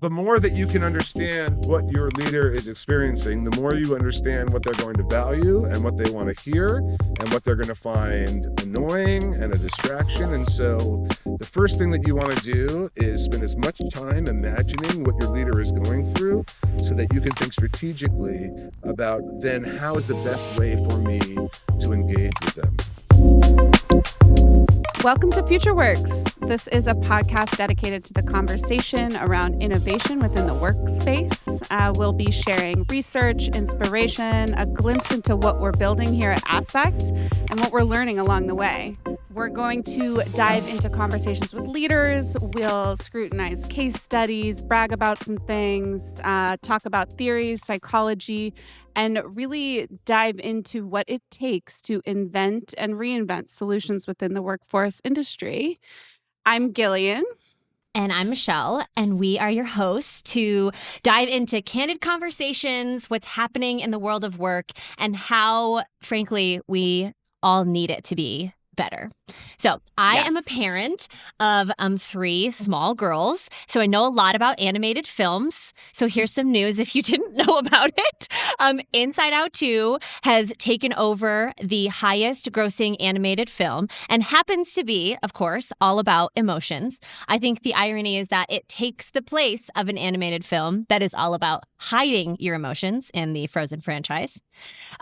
The more that you can understand what your leader is experiencing, the more you understand what they're going to value and what they want to hear and what they're going to find annoying and a distraction. And so the first thing that you want to do is spend as much time imagining what your leader is going through so that you can think strategically about then how is the best way for me to engage with them. Welcome to FutureWorks. This is a podcast dedicated to the conversation around innovation within the workspace. We'll be sharing research, inspiration, a glimpse into what we're building here at Aspect and what we're learning along the way. We're going to dive into conversations with leaders. We'll scrutinize case studies, brag about some things, talk about theories, psychology, and really dive into what it takes to invent and reinvent solutions within the workforce industry. I'm Gillian. And I'm Michelle, and we are your hosts to dive into candid conversations, what's happening in the world of work, and how, frankly, we all need it to be better. So I am a parent of 3 small girls, so I know a lot about animated films. So here's some news if you didn't know about it. Inside Out 2 has taken over the highest grossing animated film and happens to be, of course, all about emotions. I think the irony is that it takes the place of an animated film that is all about hiding your emotions in the Frozen franchise.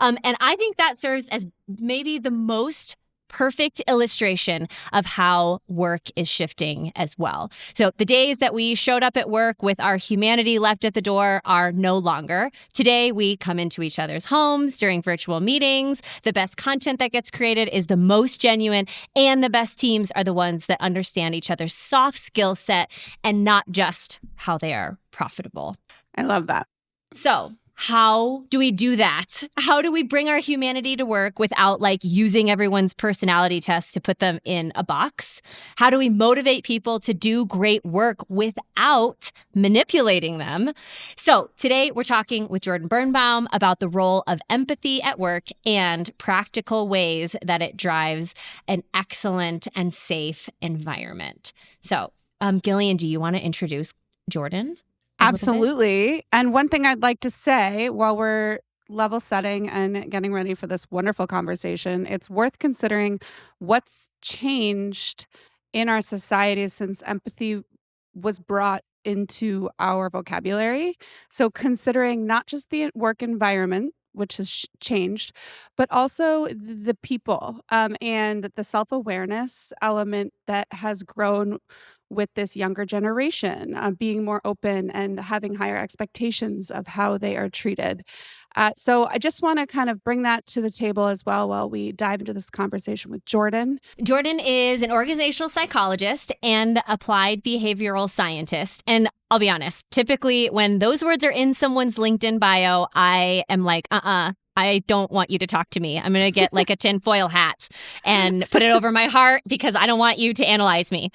And I think that serves as maybe the most perfect illustration of how work is shifting as well. So the days that we showed up at work with our humanity left at the door are no longer. Today, we come into each other's homes during virtual meetings. The best content that gets created is the most genuine, and the best teams are the ones that understand each other's soft skill set and not just how they are profitable. I love that. So how do we do that? How do we bring our humanity to work without using everyone's personality tests to put them in a box? How do we motivate people to do great work without manipulating them? So today we're talking with Jordan Birnbaum about the role of empathy at work and practical ways that it drives an excellent and safe environment. So Gillian, do you want to introduce Jordan? Absolutely. And one thing I'd like to say while we're level setting and getting ready for this wonderful conversation, it's worth considering what's changed in our society since empathy was brought into our vocabulary. So considering not just the work environment, which has changed, but also the people and the self-awareness element that has grown with this younger generation, being more open and having higher expectations of how they are treated. So I just want to kind of bring that to the table as well while we dive into this conversation with Jordan. Jordan is an organizational psychologist and applied behavioral scientist. And I'll be honest, typically when those words are in someone's LinkedIn bio, I am like, I don't want you to talk to me. I'm going to get a tinfoil hat and put it over my heart because I don't want you to analyze me.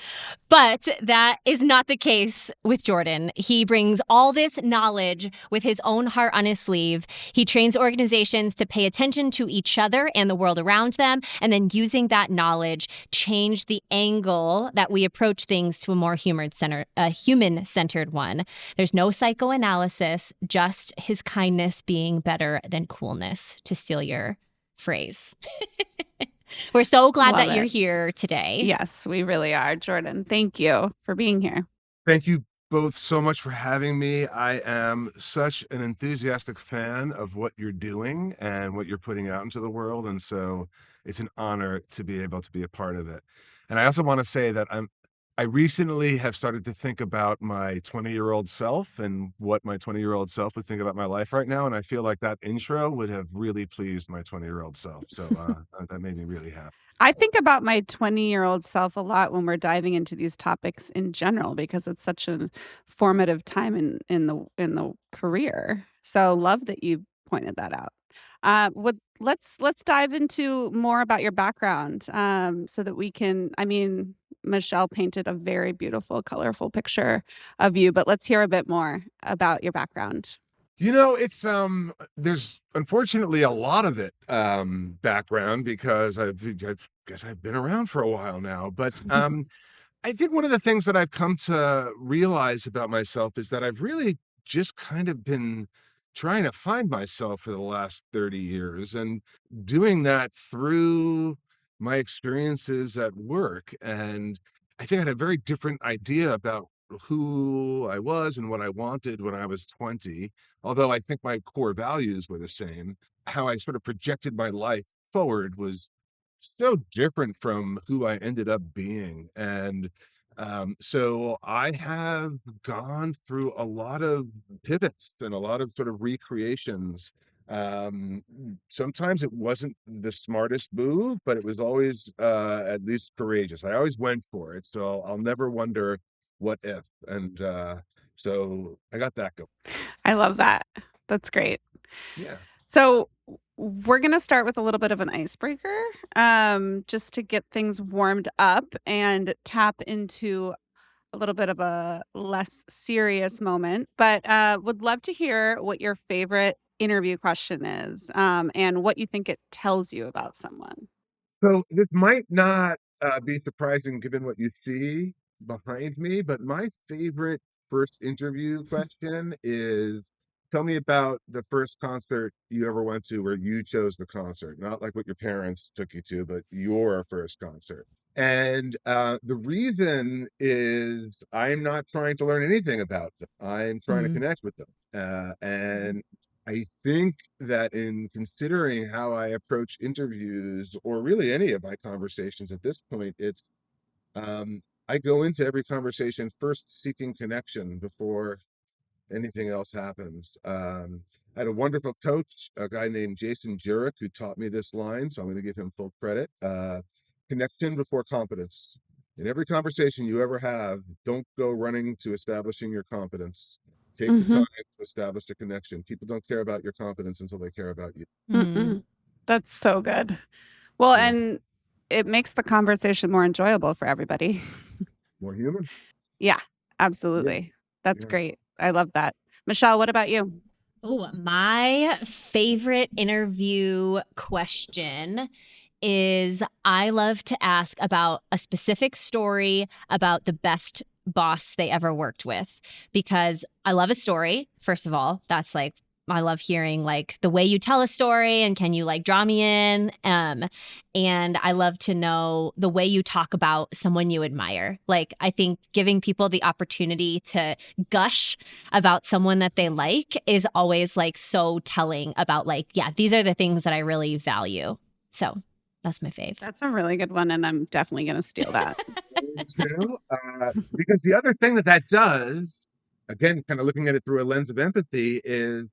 But that is not the case with Jordan. He brings all this knowledge with his own heart on his sleeve. He trains organizations to pay attention to each other and the world around them, and then using that knowledge, change the angle that we approach things to a more human-centered one. There's no psychoanalysis, just his kindness being better than coolness, to steal your phrase. We're so glad that you're here today. Yes, we really are, Jordan. Thank you for being here. Thank you both so much for having me. I am such an enthusiastic fan of what you're doing and what you're putting out into the world. And so it's an honor to be able to be a part of it. And I also want to say that I recently have started to think about my 20-year-old self and what my 20-year-old self would think about my life right now. And I feel like that intro would have really pleased my 20-year-old self. So that made me really happy. I think about my 20-year-old self a lot when we're diving into these topics in general, because it's such a formative time in the career. So love that you pointed that out. Let's dive into more about your background so that we can, Michelle painted a very beautiful, colorful picture of you, but let's hear a bit more about your background. It's there's unfortunately a lot of it background because I guess I've been around for a while now, but I think one of the things that I've come to realize about myself is that I've really just kind of been trying to find myself for the last 30 years and doing that through my experiences at work. And I think I had a very different idea about who I was and what I wanted when I was 20, although I think my core values were the same. How I sort of projected my life forward was so different from who I ended up being. And so I have gone through a lot of pivots and a lot of sort of recreations. Sometimes it wasn't the smartest move, but it was always at least courageous. I always went for it. So I'll never wonder what if. And so I got that going. I love that. That's great. Yeah. So we're going to start with a little bit of an icebreaker, just to get things warmed up and tap into a little bit of a less serious moment. But would love to hear what your favorite interview question is, and what you think it tells you about someone. So this might not be surprising given what you see behind me, but my favorite first interview question is, tell me about the first concert you ever went to where you chose the concert, not like what your parents took you to, but your first concert. And the reason is I'm not trying to learn anything about them. I'm trying to Mm. connect with them. And I think that in considering how I approach interviews or really any of my conversations at this point, it's I go into every conversation first seeking connection before anything else happens. I had a wonderful coach, a guy named Jason Jurek, who taught me this line, so I'm going to give him full credit. Connection before confidence. In every conversation you ever have, don't go running to establishing your confidence. Take the time Mhm. to establish a connection. People don't care about your confidence until they care about you. Mm. That's so good. Well, Yeah. and it makes the conversation more enjoyable for everybody. More human. Yeah, Yeah. absolutely. That's Yeah. great. I love that. Michelle, what about you? Oh, my favorite interview question is I love to ask about a specific story about the best boss they ever worked with because I love a story. First of all, that's like I love hearing like the way you tell a story and can you like draw me in and I love to know the way you talk about someone you admire. Like I think giving people the opportunity to gush about someone that they like is always like so telling about like yeah, these are the things that I really value. So that's my fave. That's a really good one, and I'm definitely gonna steal that. Too, because the other thing that that does, again, kind of looking at it through a lens of empathy, is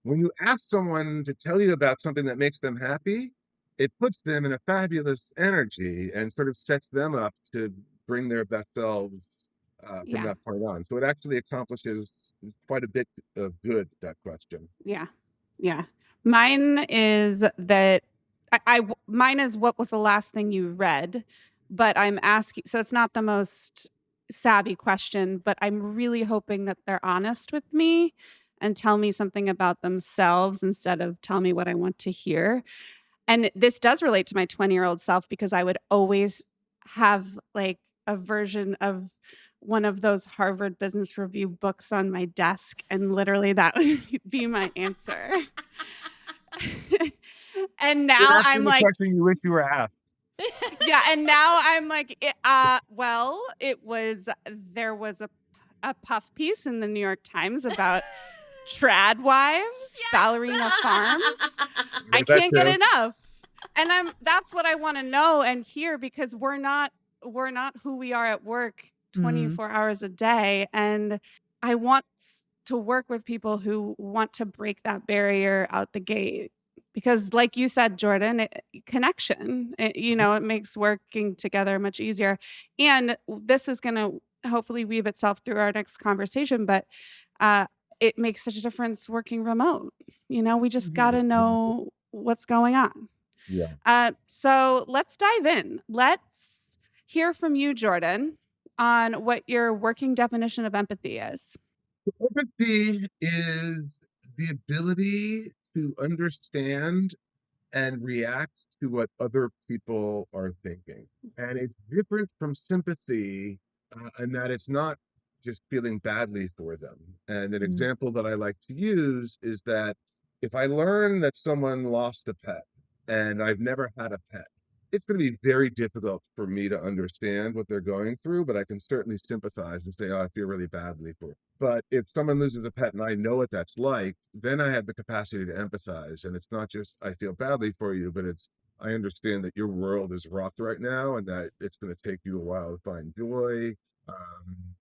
when you ask someone to tell you about something that makes them happy, it puts them in a fabulous energy and sort of sets them up to bring their best selves from Yeah, that point on. So it actually accomplishes quite a bit of good, that question. yeah, yeah. Mine is that mine is what was the last thing you read, but I'm asking so it's not the most savvy question, but I'm really hoping that they're honest with me and tell me something about themselves instead of tell me what I want to hear. And this does relate to my 20-year-old self because I would always have, like, a version of one of those Harvard Business Review books on my desk, and literally that would be my answer. And You're now I'm asking the like question you wish you were asked. yeah, and now I'm like, well, it was there was a puff piece in the New York Times about trad wives, ballerina farms. I I read that can't get too. enough. And that's what I want to know and hear because we're not who we are at work Mm. 24 hours a day. And I want to work with people who want to break that barrier out the gate. Because like you said, Jordan, connection, it makes working together much easier. And this is going to hopefully weave itself through our next conversation, but uh, it makes such a difference working remote. We just got Mhm. to know what's going on. Yeah. So let's dive in. Let's hear from you, Jordan, on what your working definition of empathy is. Empathy is the ability to understand and react to what other people are thinking. And it's different from sympathy and that it's not just feeling badly for them. And an Mm. example that I like to use is that if I learn that someone lost a pet and I've never had a pet, it's going to be very difficult for me to understand what they're going through, but I can certainly sympathize and say, oh, I feel really badly for it. But if someone loses a pet and I know what that's like, then I have the capacity to empathize. And it's not just, I feel badly for you, but it's, I understand that your world is rocked right now and that it's going to take you a while to find joy. Um,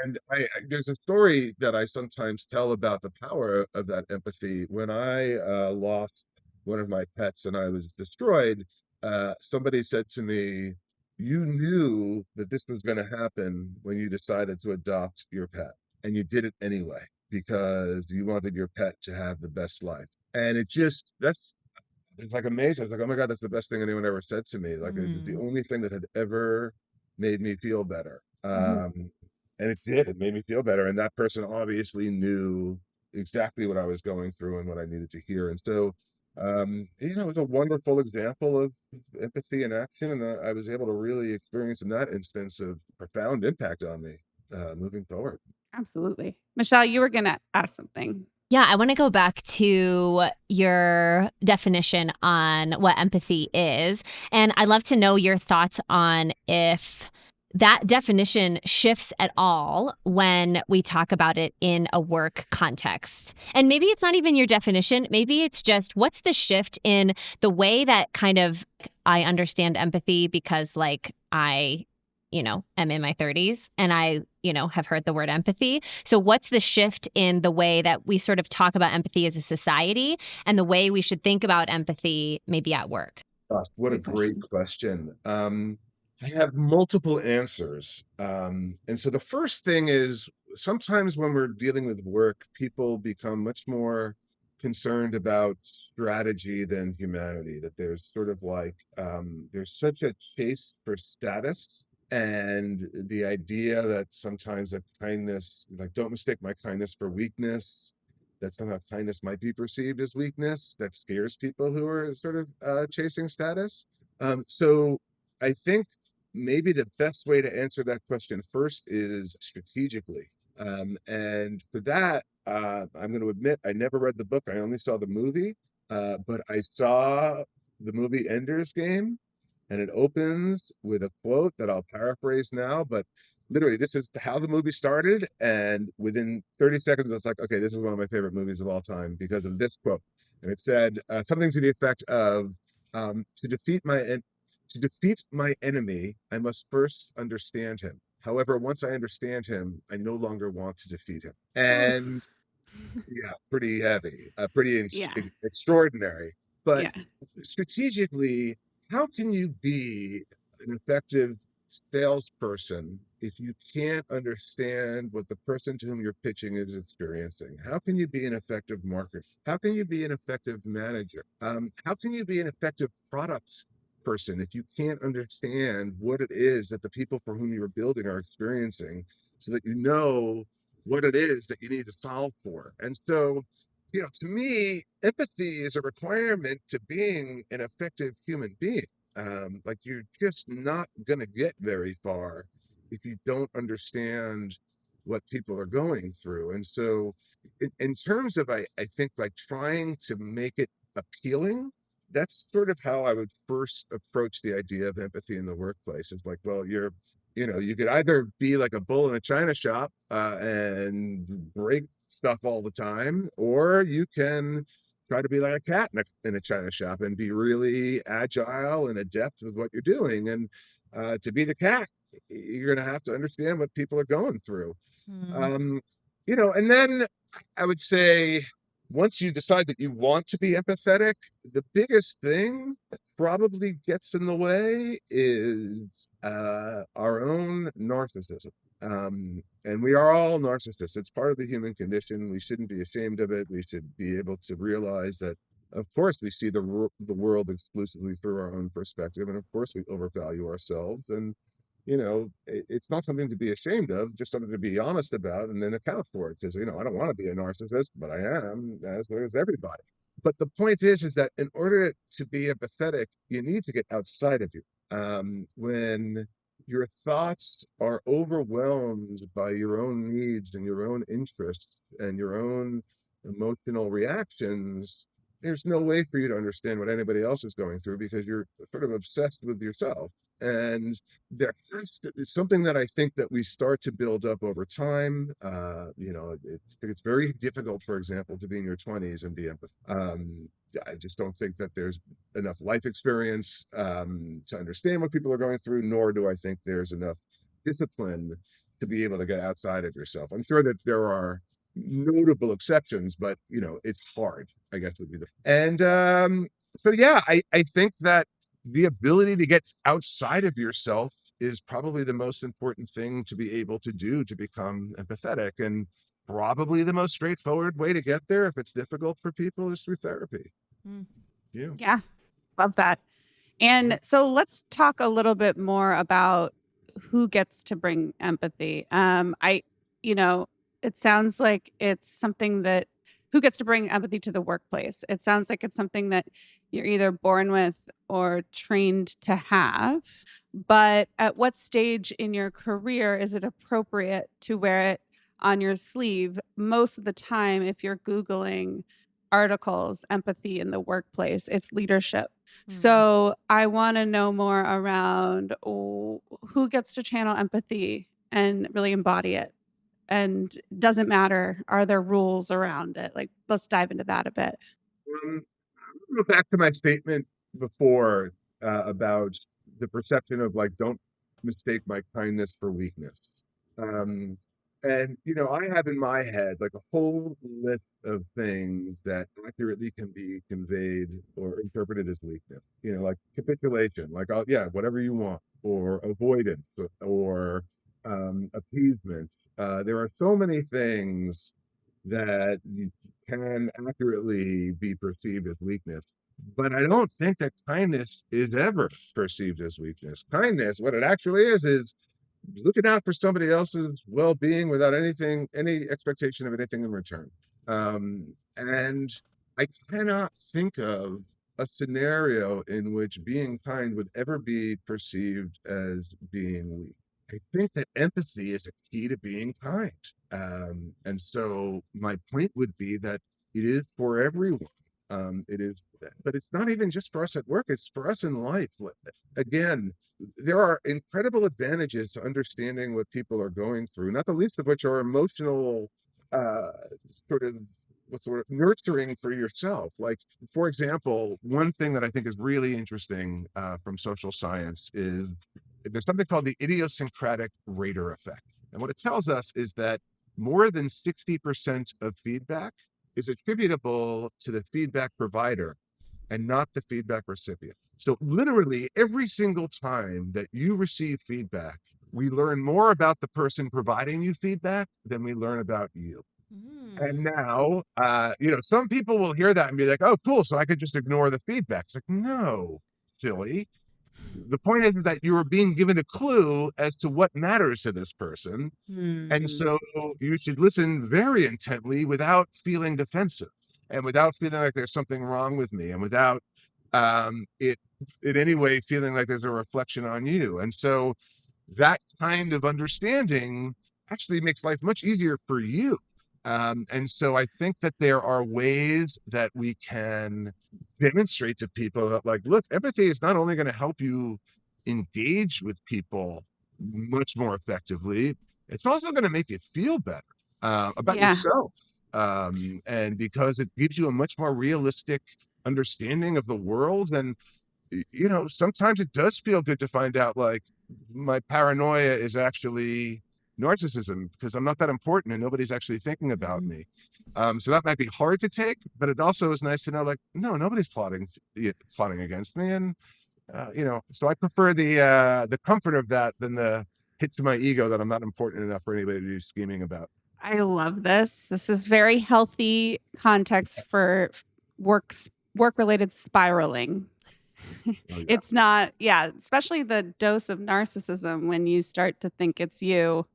and there's a story that I sometimes tell about the power of that empathy. When I lost one of my pets and I was destroyed, somebody said to me, "You knew that this was going to happen when you decided to adopt your pet, and you did it anyway because you wanted your pet to have the best life." And that's it's like amazing. It's like, oh my God, that's the best thing anyone ever said to me. Like it was the Mm. only thing that had ever made me feel better. Mhm. And it did. It made me feel better. And that person obviously knew exactly what I was going through and what I needed to hear. And so, it was a wonderful example of empathy in action. And I was able to really experience in that instance a profound impact on me moving forward. Absolutely. Michelle, you were gonna ask something. Yeah, I want to go back to your definition on what empathy is. And I'd love to know your thoughts on if that definition shifts at all when we talk about it in a work context. And maybe it's not even your definition. Maybe it's just what's the shift in the way that kind of I understand empathy because, like, am in my 30s and I, have heard the word empathy. So, what's the shift in the way that we sort of talk about empathy as a society and the way we should think about empathy maybe at work? Gosh, what a Great great question. question. I have multiple answers. And so the first thing is sometimes when we're dealing with work, people become much more concerned about strategy than humanity, that there's sort of like, there's such a chase for status. And the idea that sometimes that kindness, like, don't mistake my kindness for weakness, that somehow kindness might be perceived as weakness, that scares people who are sort of chasing status. So I think maybe the best way to answer that question first is strategically. And for that, I'm going to admit I never read the book. I only saw the movie, but I saw the movie Ender's Game, and it opens with a quote that I'll paraphrase now, but literally this is how the movie started. And within 30 seconds, I was like, okay, this is one of my favorite movies of all time because of this quote. And it said something to the effect of, to defeat my enemy, I must first understand him. However, once I understand him, I no longer want to defeat him. Ooh. And yeah, pretty heavy, pretty Yeah. extraordinary. But Yeah. strategically, how can you be an effective salesperson if you can't understand what the person to whom you're pitching is experiencing? How can you be an effective marketer? How can you be an effective manager? How can you be an effective product person if you can't understand what it is that the people for whom you're building are experiencing so that you know what it is that you need to solve for? And so, to me, empathy is a requirement to being an effective human being. Like you're just not going to get very far if you don't understand what people are going through. And so, in terms of, I think, like trying to make it appealing, that's sort of how I would first approach the idea of empathy in the workplace. It's like, well, you could either be like a bull in a china shop and break stuff all the time, or you can try to be like a cat in a china shop and be really agile and adept with what you're doing. And to be the cat, you're going to have to understand what people are going through. Mm. Um, and then I would say once you decide that you want to be empathetic, the biggest thing that probably gets in the way is our own narcissism. And we are all narcissists. It's part of the human condition. We shouldn't be ashamed of it. We should be able to realize that, of course, we see the world exclusively through our own perspective, and of course, we overvalue ourselves. And it's not something to be ashamed of, just something to be honest about and then account for it. Because, I don't want to be a narcissist, but I am, as there's everybody. But the point is that in order to be empathetic, you need to get outside of you. When your thoughts are overwhelmed by your own needs and your own interests and your own emotional reactions, there's no way for you to understand what anybody else is going through because you're sort of obsessed with yourself. And it's something that I think that we start to build up over time. It's very difficult, for example, to be in your 20s and be empathetic. I just don't think that there's enough life experience to understand what people are going through, nor do I think there's enough discipline to be able to get outside of yourself. I'm sure that there are notable exceptions, but it's hard, I guess would be the and so yeah, I think that the ability to get outside of yourself is probably the most important thing to be able to do to become empathetic. And probably the most straightforward way to get there, if it's difficult for people, is through therapy. Mm. Yeah. Yeah, love that. And so let's talk a little bit more about who gets to bring empathy. You know, it sounds like it's something that who gets to bring empathy to the workplace. It sounds like it's something that you're either born with or trained to have. But at what stage in your career is it appropriate to wear it on your sleeve? Most of the time, if you're Googling articles, empathy in the workplace, it's leadership. So I want to know more around who gets to channel empathy and really embody it. And doesn't matter, are there rules around it? Like, let's dive into that a bit. Um, Go back to my statement before about the perception of like, don't mistake my kindness for weakness. Um, and I have in my head like a whole list of things that accurately can be conveyed or interpreted as weakness. Like capitulation, like yeah, whatever you want, or avoidance, or appeasement. There are so many things that you can accurately be perceived as weakness. But I don't think that kindness is ever perceived as weakness. Kindness, what it actually is looking out for somebody else's well-being without any expectation of anything in return. And I cannot think of a scenario in which being kind would ever be perceived as being weak. I think that empathy is a key to being kind. And so my point would be that it is for everyone. It is, but it's not even just for us at work, it's for us in life. Again, there are incredible advantages to understanding what people are going through, not the least of which are emotional, uh, sort of, what's the word, nurturing for yourself. Like, for example, one thing that I think is really interesting from social science is there's something called the idiosyncratic rater effect. And what it tells us is that more than 60% of feedback is attributable to the feedback provider and not the feedback recipient. So literally every single time that you receive feedback, we learn more about the person providing you feedback than we learn about you. And now, some people will hear that and be like, oh, cool, so I could just ignore the feedback. It's like, no, silly. The point is that you are being given a clue as to what matters to this person. And so you should listen very intently without feeling defensive and without feeling like there's something wrong with me and without it in any way feeling like there's a reflection on you. And so that kind of understanding actually makes life much easier for you. And so I think that there are ways that we can demonstrate to people that, like, look, empathy is not only going to help you engage with people much more effectively, it's also going to make you feel better about Yeah. yourself. And because it gives you a much more realistic understanding of the world. And sometimes it does feel good to find out like my paranoia is actually narcissism because I'm not that important and nobody's actually thinking about me. So that might be hard to take, but it also is nice to know, like, no, nobody's plotting against me. And so I prefer the comfort of that than the hit to my ego that I'm not important enough for anybody to do scheming about. I love this. This is very healthy context for work related spiraling. Oh yeah. It's not, yeah, especially the dose of narcissism when you start to think it's you.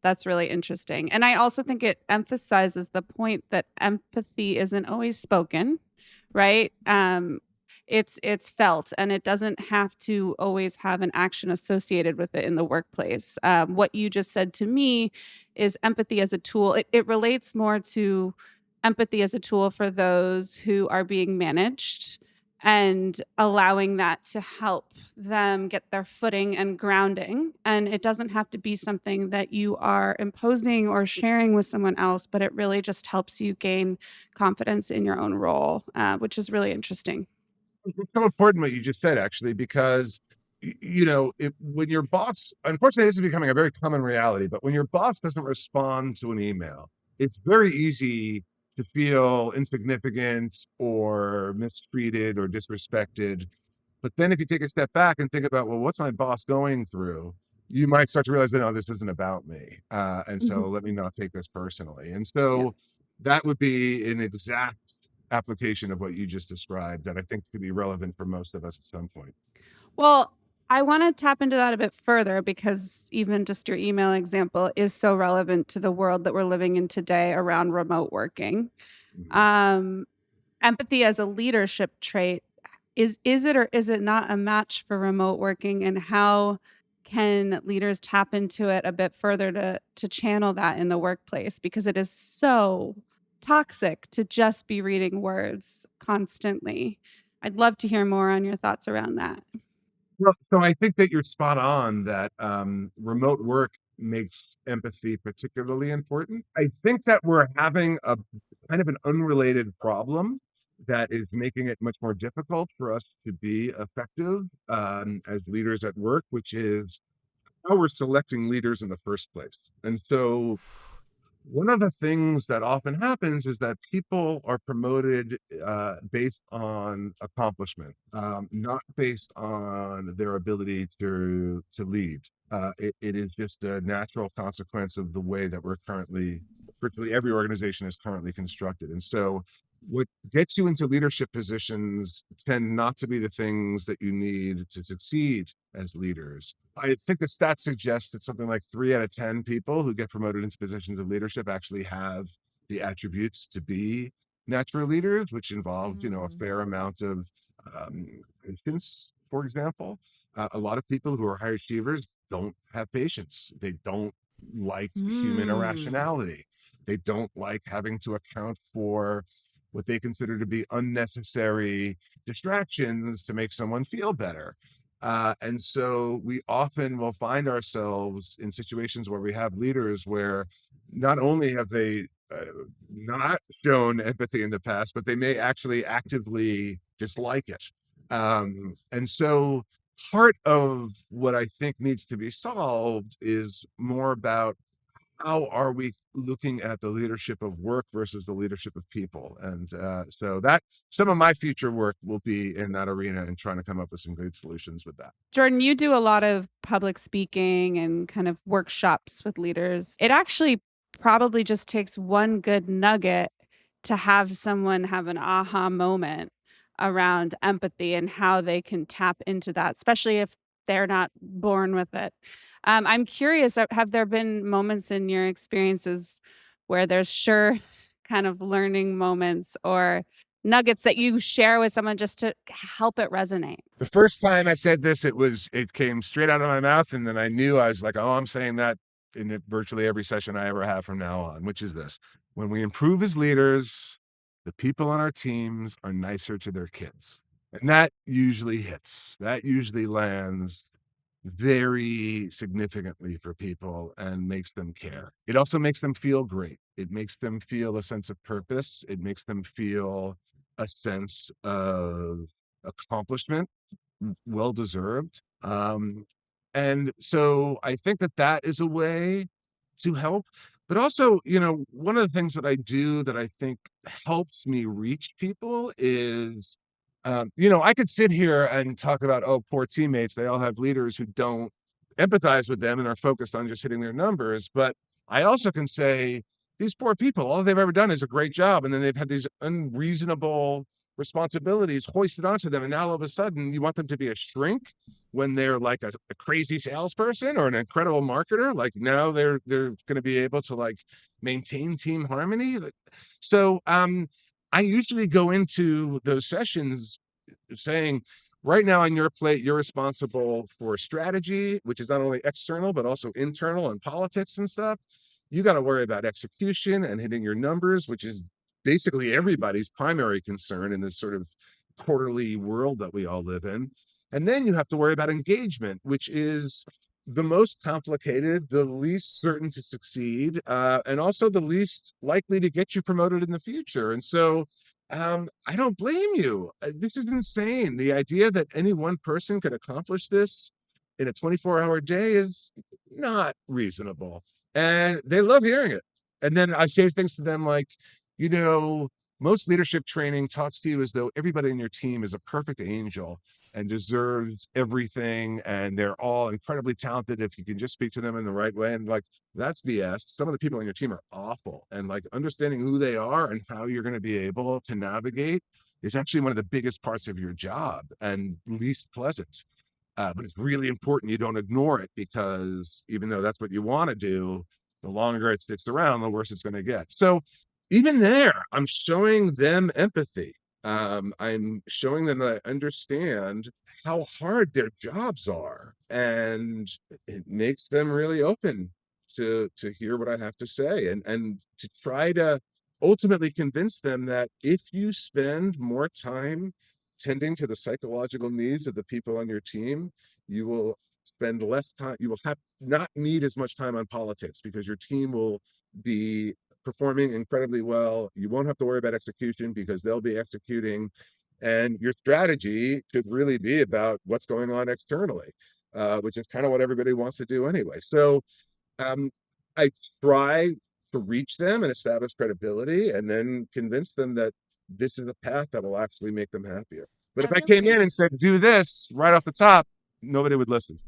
That's really interesting. And I also think it emphasizes the point that empathy isn't always spoken, right? it's felt, and it doesn't have to always have an action associated with it in the workplace. What you just said to me is empathy as a tool. It relates more to empathy as a tool for those who are being managed and allowing that to help them get their footing and grounding. And it doesn't have to be something that you are imposing or sharing with someone else, but it really just helps you gain confidence in your own role, which is really interesting. It's so important what you just said, actually, because when your boss, unfortunately, this is becoming a very common reality, but when your boss doesn't respond to an email, it's very easy to feel insignificant or mistreated or disrespected. But then if you take a step back and think about, well, what's my boss going through? You might start to realize, no, this isn't about me. And Mhm. so let me not take this personally. And Yeah. so that would be an exact application of what you just described that I think could be relevant for most of us at some point. Well, I want to tap into that a bit further because even just your email example is so relevant to the world that we're living in today around remote working. Mhm. Um, Empathy as a leadership trait, is it or is it not a match for remote working, and how can leaders tap into it a bit further to channel that in the workplace, because it is so toxic to just be reading words constantly. I'd love to hear more on your thoughts around that. Well, so I think that you're spot on that remote work makes empathy particularly important. I think that we're having a kind of an unrelated problem that is making it much more difficult for us to be effective as leaders at work, which is how we're selecting leaders in the first place. And so one of the things that often happens is that people are promoted based on accomplishment, not based on their ability to lead. It is just a natural consequence of the way that we're currently, virtually every organization is currently constructed. And so, what gets you into leadership positions tend not to be the things that you need to succeed as leaders. I think the stats suggest that something like 3 out of 10 people who get promoted into positions of leadership actually have the attributes to be natural leaders, which involve, a Mm. fair amount of patience, for example. A lot of people who are high achievers don't have patience. They don't like human Mm. irrationality. They don't like having to account for what they consider to be unnecessary distractions to make someone feel better. And so we often will find ourselves in situations where we have leaders where not only have they not shown empathy in the past, but they may actually actively dislike it. And so part of what I think needs to be solved is more about how are we looking at the leadership of work versus the leadership of people? And so that some of my future work will be in that arena and trying to come up with some good solutions with that. Jordan, you do a lot of public speaking and kind of workshops with leaders. It actually probably just takes one good nugget to have someone have an aha moment around empathy and how they can tap into that, especially if they're not born with it. I'm curious, have there been moments in your experiences where there's sure kind of learning moments or nuggets that you share with someone just to help it resonate? The first time I said this, it came straight out of my mouth, and then I knew I was like, "Oh, I'm saying that in virtually every session I ever have from now on," which is this: when we improve as leaders, the people on our teams are nicer to their kids, and that usually hits. That usually lands very significantly for people and makes them care. It also makes them feel great. It makes them feel a sense of purpose. It makes them feel a sense of accomplishment, well deserved. And so I think that that is a way to help. But also, one of the things that I do that I think helps me reach people is, I could sit here and talk about, oh, poor teammates. They all have leaders who don't empathize with them and are focused on just hitting their numbers. But I also can say, these poor people, all they've ever done is a great job. And then they've had these unreasonable responsibilities hoisted onto them. And now all of a sudden you want them to be a shrink when they're like a crazy salesperson or an incredible marketer. Like now they're going to be able to like maintain team harmony. So I usually go into those sessions saying, right now on your plate, you're responsible for strategy, which is not only external, but also internal and politics and stuff. You got to worry about execution and hitting your numbers, which is basically everybody's primary concern in this sort of quarterly world that we all live in. And then you have to worry about engagement, which is the most complicated, the least certain to succeed, and also the least likely to get you promoted in the future. And so I don't blame you. This is insane. The idea that any one person could accomplish this in a 24-hour day is not reasonable. And they love hearing it. And then I say things to them like, you know, most leadership training talks to you as though everybody in your team is a perfect angel and deserves everything, and they're all incredibly talented if you can just speak to them in the right way. And like, that's BS. Some of the people on your team are awful, and like understanding who they are and how you're going to be able to navigate is actually one of the biggest parts of your job and least pleasant. But it's really important you don't ignore it, because even though that's what you want to do, the longer it sticks around, the worse it's going to get. So even there, I'm showing them empathy. I'm showing them that I understand how hard their jobs are, and it makes them really open to hear what I have to say, and to try to ultimately convince them that if you spend more time tending to the psychological needs of the people on your team, you will spend less time, you will have not need as much time on politics, because your team will be performing incredibly well. You won't have to worry about execution because they'll be executing. And your strategy could really be about what's going on externally, which is kind of what everybody wants to do anyway. So um, I try to reach them and establish credibility, and then convince them that this is a path that will actually make them happier. But if That's I so came in great. and said, do this right off the top, nobody would listen.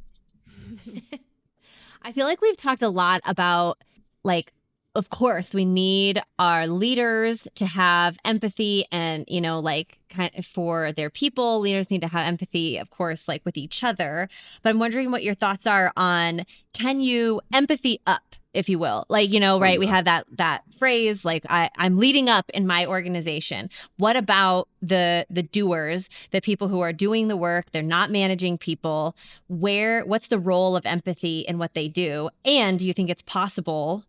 I feel like we've talked a lot about, like, of course, we need our leaders to have empathy and, like, kind of for their people. Leaders need to have empathy, of course, like with each other. But I'm wondering what your thoughts are on, can you empathy up, if you will? Like, Oh, right, we yeah. have that phrase, like, I'm leading up in my organization. What about the doers, the people who are doing the work? They're not managing people. What's the role of empathy in what they do? And do you think it's possible,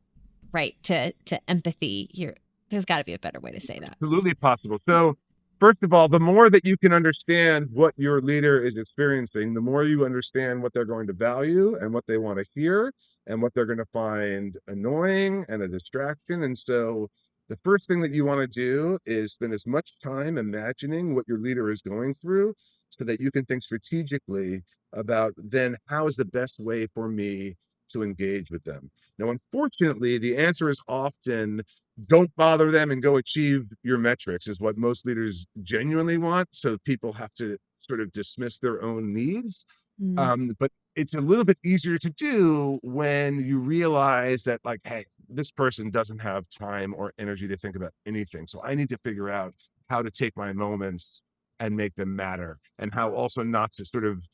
right, to empathy here? There's got to be a better way to say that. Absolutely possible. So, first of all, the more that you can understand what your leader is experiencing, the more you understand what they're going to value and what they want to hear and what they're going to find annoying and a distraction. And so, the first thing that you want to do is spend as much time imagining what your leader is going through, so that you can think strategically about then how is the best way for me to engage with them. Now, unfortunately, the answer is often don't bother them and go achieve your metrics, is what most leaders genuinely want. So people have to sort of dismiss their own needs. Mm. But it's a little bit easier to do when you realize that, like, hey, this person doesn't have time or energy to think about anything. So I need to figure out how to take my moments and make them matter, and how also not to sort of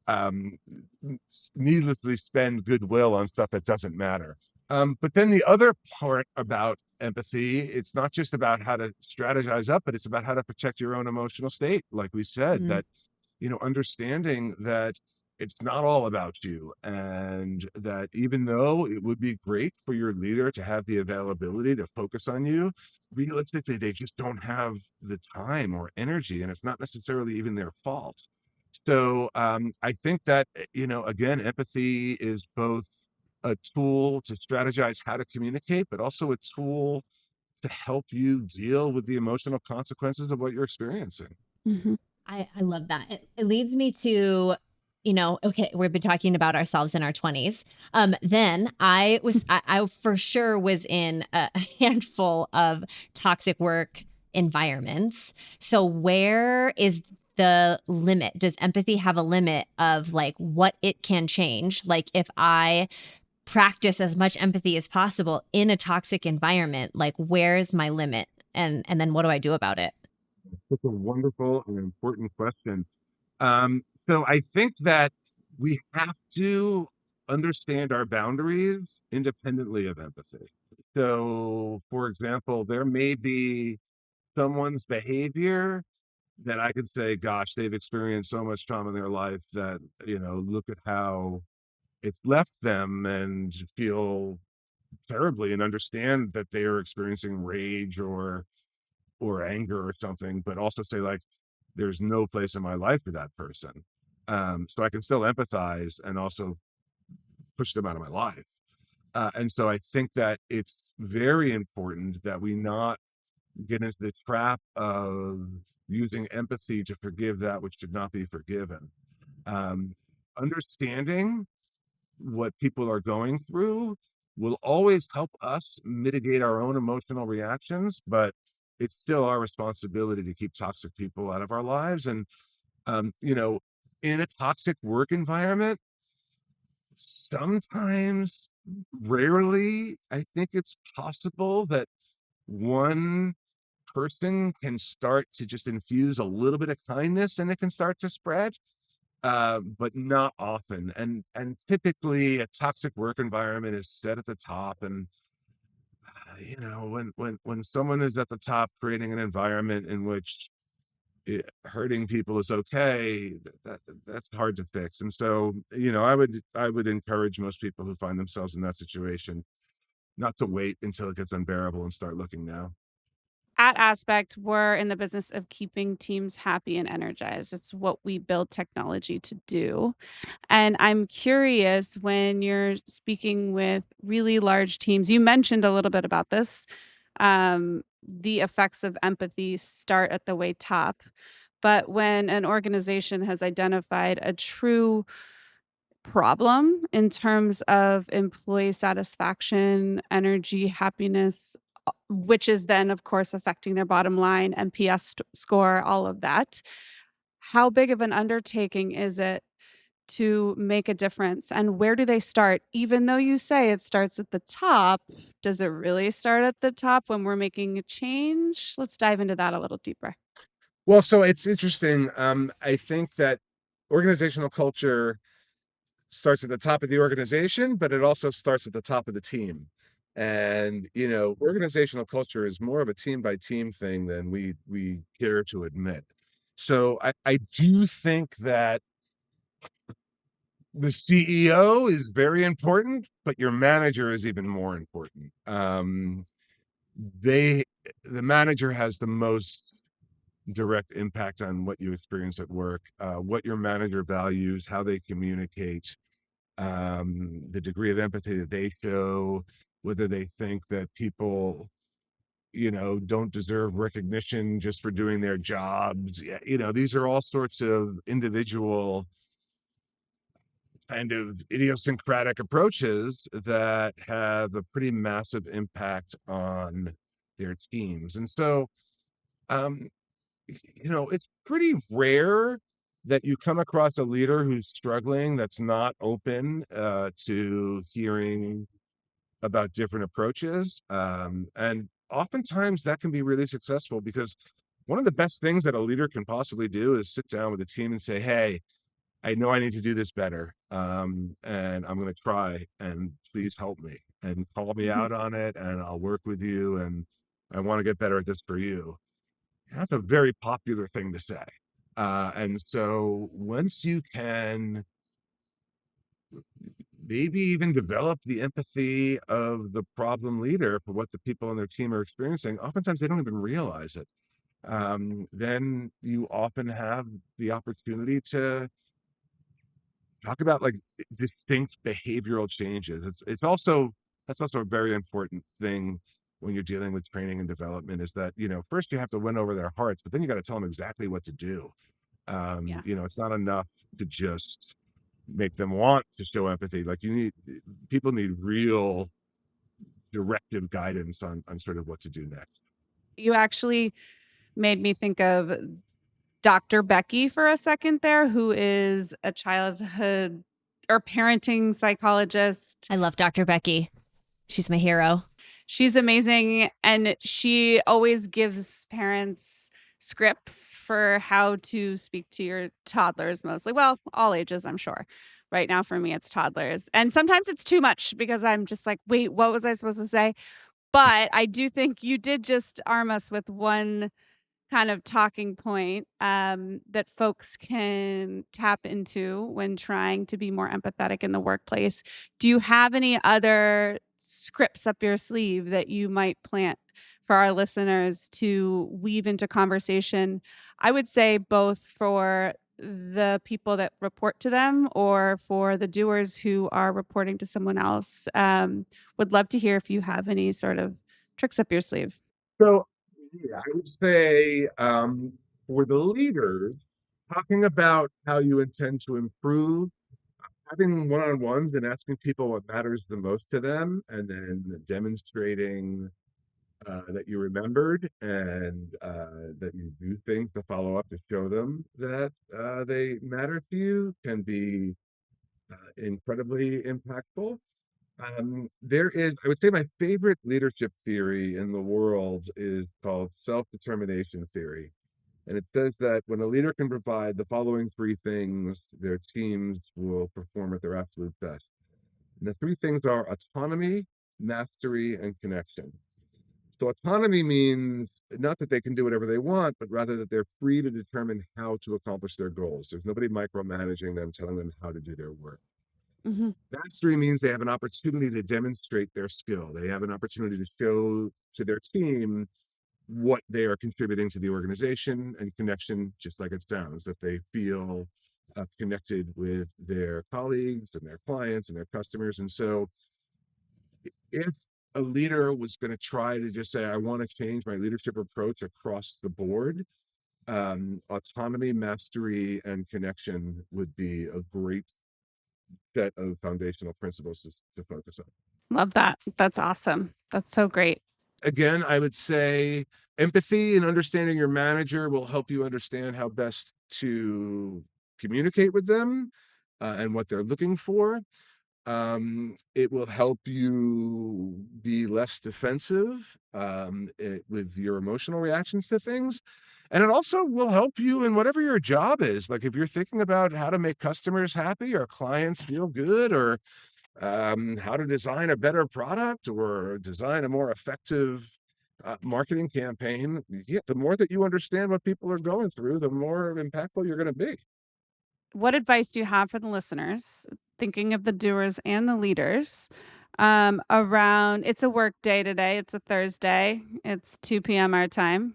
um, needlessly spend goodwill on stuff that doesn't matter. But then the other part about empathy, it's not just about how to strategize up, but it's about how to protect your own emotional state. Like we said, Mm. that, understanding that it's not all about you, and that even though it would be great for your leader to have the availability to focus on you, realistically, they just don't have the time or energy, and it's not necessarily even their fault. So I think that, again, empathy is both a tool to strategize how to communicate, but also a tool to help you deal with the emotional consequences of what you're experiencing. Mhm. I love that. It leads me to, okay, we've been talking about ourselves in our 20s. Then I for sure was in a handful of toxic work environments. So where is the limit? Does empathy have a limit of, like, what it can change? Like, if I practice as much empathy as possible in a toxic environment, like, where's my limit? And then what do I do about it? That's a wonderful and important question. So I think that we have to understand our boundaries independently of empathy. So, for example, there may be someone's behavior that I could say, gosh, they've experienced so much trauma in their life that, look at how it's left them, and feel terribly and understand that they are experiencing rage or anger or something, but also say, like, there's no place in my life for that person. So I can still empathize and also push them out of my life. And so I think that it's very important that we not get into the trap of using empathy to forgive that which should not be forgiven. Um, Understanding what people are going through will always help us mitigate our own emotional reactions, but it's still our responsibility to keep toxic people out of our lives. And, um, you know, in a toxic work environment, sometimes, rarely, I think it's possible that one person can start to just infuse a little bit of kindness and it can start to spread, but not often. And typically, a toxic work environment is set at the top, and when someone is at the top, creating an environment in which hurting people is okay, that's hard to fix. And so, I would encourage most people who find themselves in that situation not to wait until it gets unbearable and start looking now. At Aspect, we're in the business of keeping teams happy and energized. It's what we build technology to do. And I'm curious, when you're speaking with really large teams, you mentioned a little bit about this. The effects of empathy start at the way top. But when an organization has identified a true problem in terms of employee satisfaction, energy, happiness, which is then, of course, affecting their bottom line, NPS score, all of that. How big of an undertaking is it to make a difference? And where do they start? Even though you say it starts at the top, does it really start at the top when we're making a change? Let's dive into that a little deeper. Well, so it's interesting. I think that organizational culture starts at the top of the organization, but it also starts at the top of the team. And organizational culture is more of a team by team thing than we care to admit. So I do think that the CEO is very important, but your manager is even more important. They the manager has the most direct impact on what you experience at work, what your manager values, how they communicate, the degree of empathy that they show, whether they think that people, don't deserve recognition just for doing their jobs. Yeah, these are all sorts of individual kind of idiosyncratic approaches that have a pretty massive impact on their teams. And so, um, it's pretty rare that you come across a leader who's struggling that's not open to hearing about different approaches. And oftentimes that can be really successful, because one of the best things that a leader can possibly do is sit down with a team and say, hey, I know I need to do this better. And I'm going to try, and please help me and call me Mhm. out on it. And I'll work with you. And I want to get better at this for you. That's a very popular thing to say. And so once you can maybe even develop the empathy of the problem leader for what the people on their team are experiencing, oftentimes they don't even realize it. Then you often have the opportunity to talk about, like, distinct behavioral changes. That's also a very important thing when you're dealing with training and development, is that, first you have to win over their hearts, but then you got to tell them exactly what to do. Yeah. It's not enough to just make them want to show empathy. Like, people need real directive guidance on sort of what to do next. You actually made me think of Dr. Becky for a second there, who is a childhood or parenting psychologist. I love Dr. Becky. She's my hero. She's amazing, and she always gives parents scripts for how to speak to your toddlers mostly. Well, all ages, I'm sure. Right now for me, it's toddlers. And sometimes it's too much because I'm just like, "Wait, what was I supposed to say?" But I do think you did just arm us with one kind of talking point that folks can tap into when trying to be more empathetic in the workplace. Do you have any other scripts up your sleeve that you might plant for our listeners to weave into conversation? I would say both for the people that report to them or for the doers who are reporting to someone else. Would love to hear if you have any sort of tricks up your sleeve. So, yeah, I would say for the leaders, talking about how you intend to improve, having one-on-ones and asking people what matters the most to them, and then demonstrating that you remembered and that you do things to follow up to show them that they matter to you can be incredibly impactful. There is, I would say, my favorite leadership theory in the world is called self-determination theory. And it says that when a leader can provide the following three things, their teams will perform at their absolute best. And the three things are autonomy, mastery, and connection. So autonomy means not that they can do whatever they want, but rather that they're free to determine how to accomplish their goals. There's nobody micromanaging them, telling them how to do their work. Mhm. Mastery means they have an opportunity to demonstrate their skill. They have an opportunity to show to their team what they are contributing to the organization, and connection, just like it sounds, that they feel connected with their colleagues and their clients and their customers. And so if a leader was going to try to just say, I want to change my leadership approach across the board, autonomy, mastery, and connection would be a great set of foundational principles to focus on. Love that. That's awesome. That's so great. Again, I would say empathy and understanding your manager will help you understand how best to communicate with them and what they're looking for. It will help you be less defensive with your emotional reactions to things. And it also will help you in whatever your job is. Like if you're thinking about how to make customers happy or clients feel good, or how to design a better product or design a more effective marketing campaign. Yeah, the more that you understand what people are going through, the more impactful you're going to be. What advice do you have for the listeners, thinking of the doers and the leaders, around it's a work day today, it's a Thursday, it's 2 p.m. our time.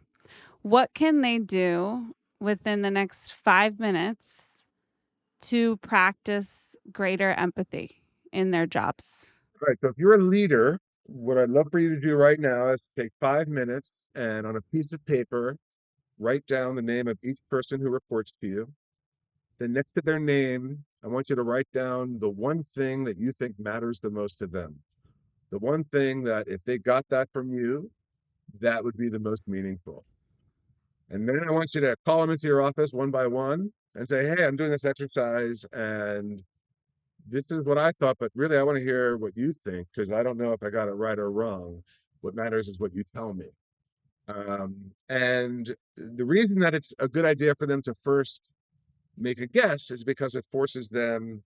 What can they do within the next 5 minutes to practice greater empathy in their jobs? All right. So if you're a leader, what I'd love for you to do right now is take 5 minutes and on a piece of paper, write down the name of each person who reports to you. Then next to their name, I want you to write down the one thing that you think matters the most to them. The one thing that if they got that from you, that would be the most meaningful. And then I want you to call them into your office one by one and say, hey, I'm doing this exercise and this is what I thought, but really I want to hear what you think because I don't know if I got it right or wrong. What matters is what you tell me. And the reason that it's a good idea for them to first make a guess is because it forces them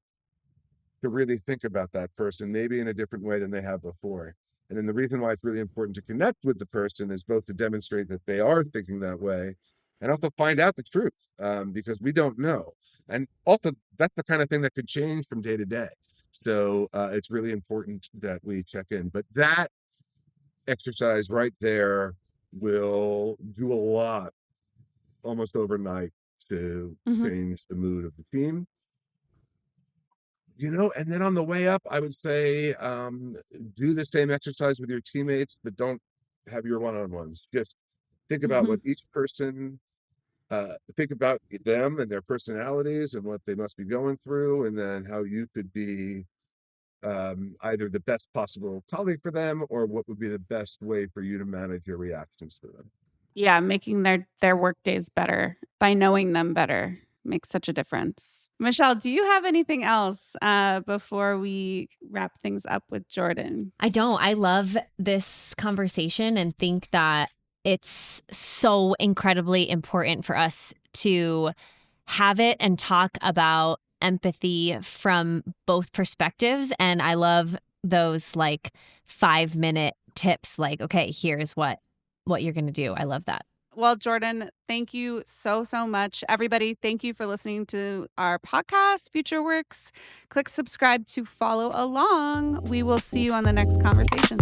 to really think about that person, maybe in a different way than they have before. And then the reason why it's really important to connect with the person is both to demonstrate that they are thinking that way and also find out the truth because we don't know. And also, that's the kind of thing that could change from day to day. So it's really important that we check in. But that exercise right there will do a lot almost overnight to Mhm. change the mood of the team. And then on the way up, I would say, do the same exercise with your teammates, but don't have your one-on-ones. Just think about Mhm. what each person, think about them and their personalities and what they must be going through, and then how you could be either the best possible colleague for them or what would be the best way for you to manage your reactions to them. Yeah, making their work days better by knowing them better makes such a difference. Michelle, do you have anything else before we wrap things up with Jordan? I don't. I love this conversation and think that it's so incredibly important for us to have it and talk about empathy from both perspectives. And I love those like 5-minute tips like, okay, here's what you're going to do. I love that. Well, Jordan, thank you so, so much. Everybody, thank you for listening to our podcast, Future Works. Click subscribe to follow along. We will see you on the next conversation.